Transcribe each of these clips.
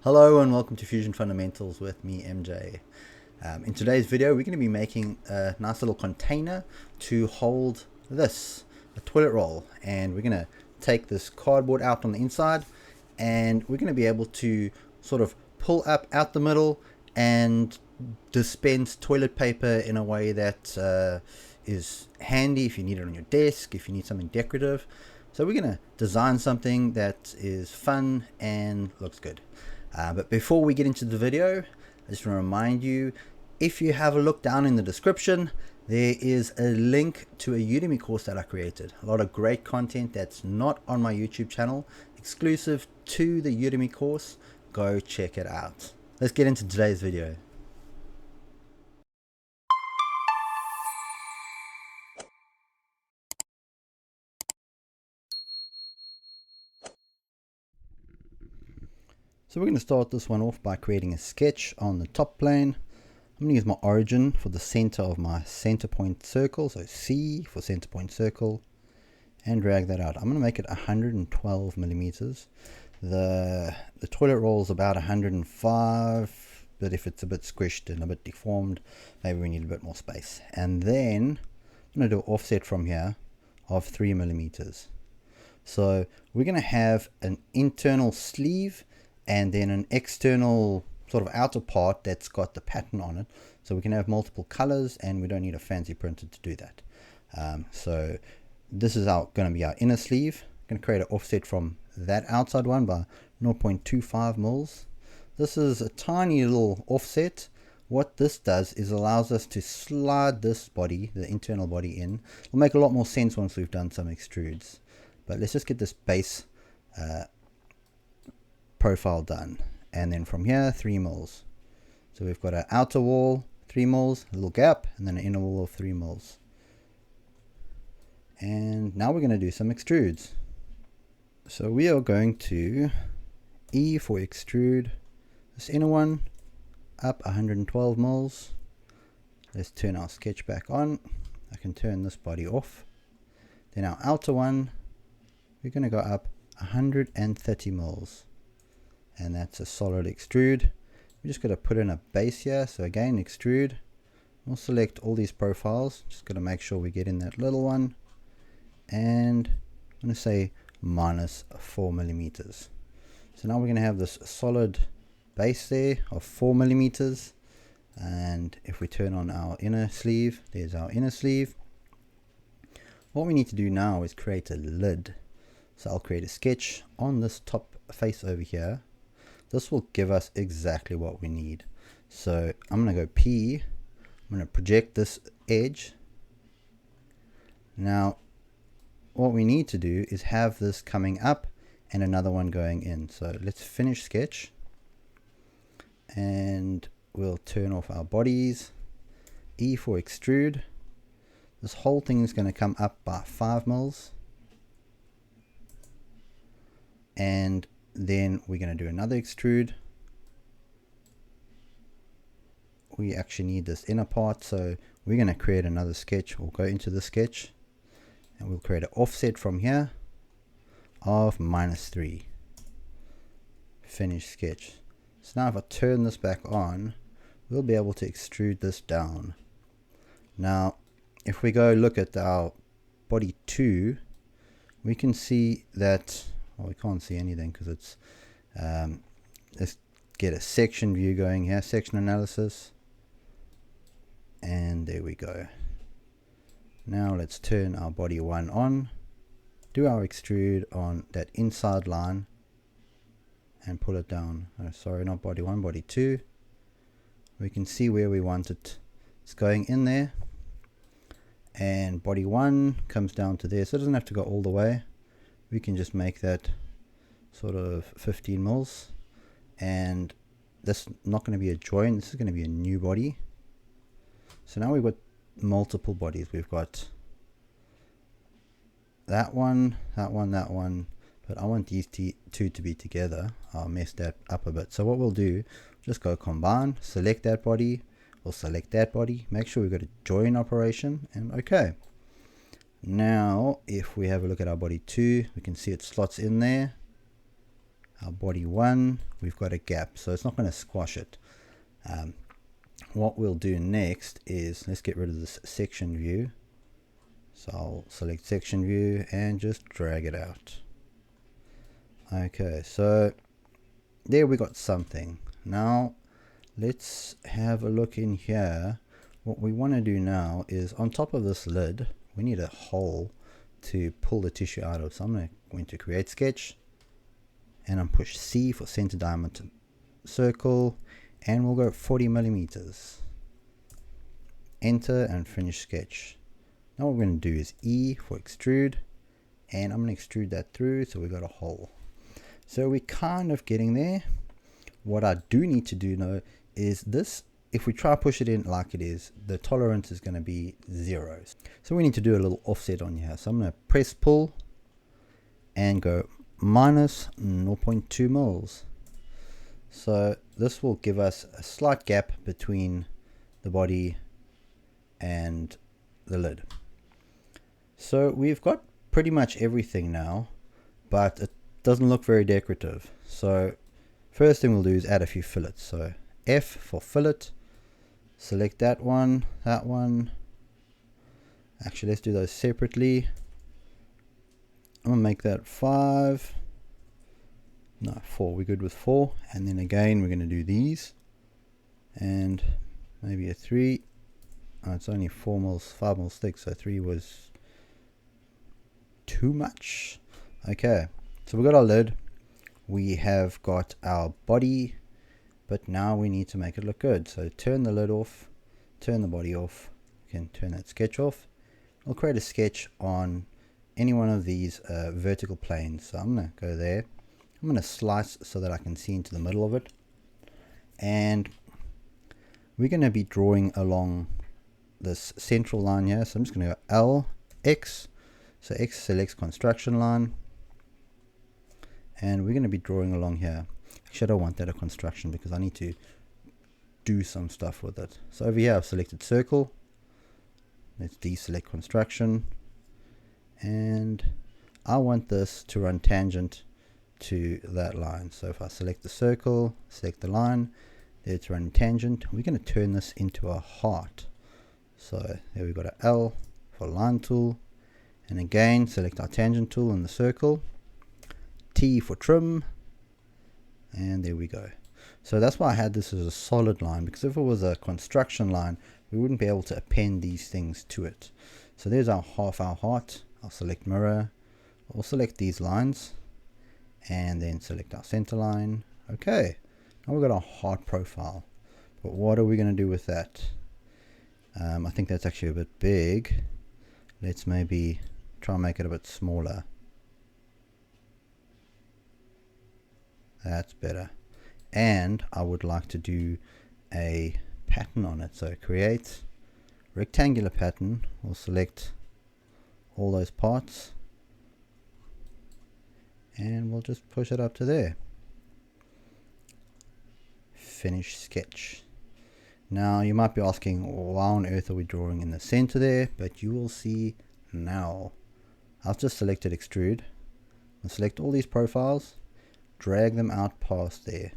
Hello and welcome to Fusion Fundamentals with me, MJ. In today's video, we're going to be making a nice little container to hold this, a toilet roll. And we're going to take this cardboard out on the inside, and we're going to be able to sort of pull up out the middle and dispense toilet paper in a way that is handy if you need it on your desk, if you need something decorative. So we're going to design something that is fun and looks good. But before we get into the video, I just want to remind you, if you have a look down in the description, there is a link to a Udemy course that I created. A lot of great content that's not on my YouTube channel, exclusive to the Udemy course. Go check it out. Let's get into today's video. So we're going to start this one off by creating a sketch on the top plane. I'm going to use my origin for the center of my center point circle, so C for center point circle, and drag that out. I'm going to make it 112 millimeters. The toilet roll is about 105, but if it's a bit squished and a bit deformed, maybe we need a bit more space. And then I'm going to do an offset from here of 3 millimeters. So we're going to have an internal sleeve and then an external sort of outer part that's got the pattern on it, so we can have multiple colors and we don't need a fancy printer to do that. So this is going to be our inner sleeve. I'm going to create an offset from that outside one by 0.25 mils. This is a tiny little offset. What this does is allows us to slide this body, the internal body, in. It'll make a lot more sense once we've done some extrudes, but let's just get this base profile done. And then from here, 3 mils. So we've got an outer wall, 3 mils, a little gap, and then an inner wall of 3 mils. And now we're going to do some extrudes. So we are going to E for extrude this inner one up 112 mils. Let's turn our sketch back on. I can turn this body off. Then our outer one, we're going to go up 130 mils. And that's a solid extrude. We just got to put in a base here. So again, extrude. We'll select all these profiles. Just got to make sure we get in that little one. And I'm going to say minus 4 millimeters. So now we're going to have this solid base there of 4 millimeters. And if we turn on our inner sleeve, there's our inner sleeve. What we need to do now is create a lid. So I'll create a sketch on this top face over here. This will give us exactly what we need. So I'm going to go P. I'm going to project this edge. Now, what we need to do is have this coming up and another one going in. So let's finish sketch. And we'll turn off our bodies. E for extrude. This whole thing is going to come up by 5 mils. And then we're going to do another extrude. We actually need this inner part, so we're going to create another sketch. We'll go into the sketch and we'll create an offset from here of -3. Finish sketch. So now if I turn this back on, we'll be able to extrude this down. Now if we go look at our body 2, we can see that, well, we can't see anything because it's let's get a section view going here, section analysis, and there we go. Now let's turn our body 1 on, do our extrude on that inside line and pull it down. Oh, sorry, not body 1, body 2. We can see where we want it. It's going in there, and body 1 comes down to there, so it doesn't have to go all the way. We can just make that sort of 15 mils, and this is not going to be a join, this is going to be a new body. So now we've got multiple bodies. We've got that one, that one, that one, but I want these two to be together. I'll mess that up a bit. So what we'll do, just go combine, select that body, we'll select that body, make sure we've got a join operation, and okay. Now if we have a look at our body 2, we can see it slots in there. our body 1, we've got a gap, so it's not going to squash it. What we'll do next is, let's get rid of this section view. So I'll select section view and just drag it out. Okay, so there we got something. Now let's have a look in here. What we want to do now is, on top of this lid, we need a hole to pull the tissue out of. So I'm going to create sketch, and I'm push C for center diameter circle, and we'll go 40 millimeters. Enter and finish sketch. Now what we're going to do is E for extrude, and I'm going to extrude that through, so we got a hole. So we're kind of getting there. What I do need to do now is this, if we try to push it in like it is, the tolerance is going to be 0. So we need to do a little offset on here. So I'm going to press pull and go minus 0.2 mils. So this will give us a slight gap between the body and the lid. So we've got pretty much everything now, but it doesn't look very decorative. So first thing we'll do is add a few fillets. So F for fillet, select that one. Actually, let's do those separately. I'm gonna make that 5. No, 4. We're good with 4. And then again, we're gonna do these, and maybe a 3. Oh, it's only 4 mils, 5 mils thick, so 3 was too much. Okay, so we've got our lid, we have got our body, but now we need to make it look good. So turn the lid off, turn the body off, you can turn that sketch off. I'll create a sketch on any one of these vertical planes. So I'm going to go there, I'm going to slice so that I can see into the middle of it, and we're going to be drawing along this central line here. So I'm just going to go L, X, so X selects construction line, and we're going to be drawing along here. Actually, I don't want that a construction because I need to do some stuff with it. So over here I've selected circle, let's deselect construction, and I want this to run tangent to that line. So if I select the circle, select the line, it's running tangent. We're going to turn this into a heart. So here we've got an L for line tool, and again select our tangent tool in the circle, T for trim, and there we go. So that's why I had this as a solid line, because if it was a construction line, we wouldn't be able to append these things to it. So there's our half our heart. I'll select mirror, I'll select these lines, and then select our center line. Okay, now we've got our heart profile, but what are we going to do with that? I think that's actually a bit big. Let's maybe try and make it a bit smaller. That's better. And I would like to do a pattern on it. So create rectangular pattern. We'll select all those parts, and we'll just push it up to there. Finish sketch. Now you might be asking, why on earth are we drawing in the center there? But you will see now. I've just selected extrude. I'll select all these profiles, drag them out past there.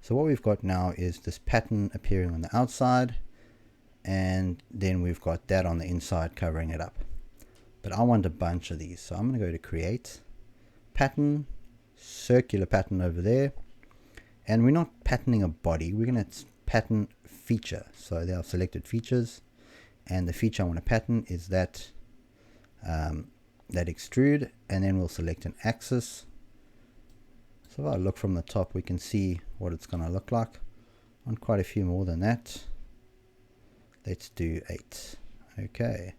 So what we've got now is this pattern appearing on the outside, and then we've got that on the inside covering it up. But I want a bunch of these, so I'm going to go to create pattern, circular pattern over there, and we're not patterning a body, we're going to pattern feature. So there I've selected features, and the feature I want to pattern is that that extrude, and then we'll select an axis. So if I look from the top, we can see what it's going to look like. I want quite a few more than that. Let's do 8. Okay,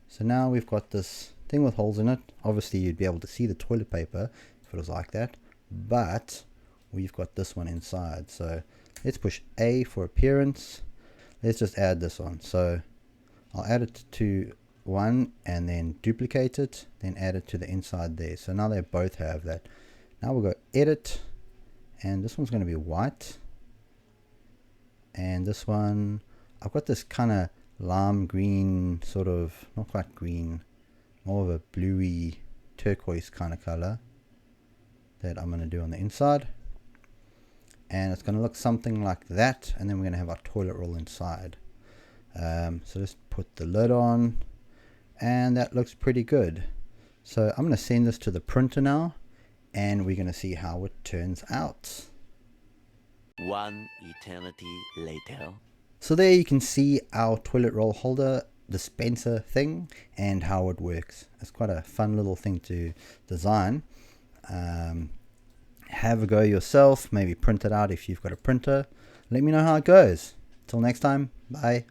so now we've got this thing with holes in it. Obviously you'd be able to see the toilet paper if it was like that, but we've got this one inside. So let's push A for appearance. Let's just add this on. So I'll add it to one and then duplicate it, then add it to the inside there. So now they both have that. Now we'll go edit, and this one's going to be white, and this one I've got this kind of lime green, sort of, not quite green, more of a bluey turquoise kind of color. that I'm going to do on the inside. And it's going to look something like that, and then we're going to have our toilet roll inside. So just put the lid on, and that looks pretty good. So I'm going to send this to the printer now, and we're going to see how it turns out. One eternity later. So there you can see our toilet roll holder dispenser thing and how it works. It's quite a fun little thing to design. Have a go yourself, maybe print it out if you've got a printer. Let me know how it goes. Till next time, bye.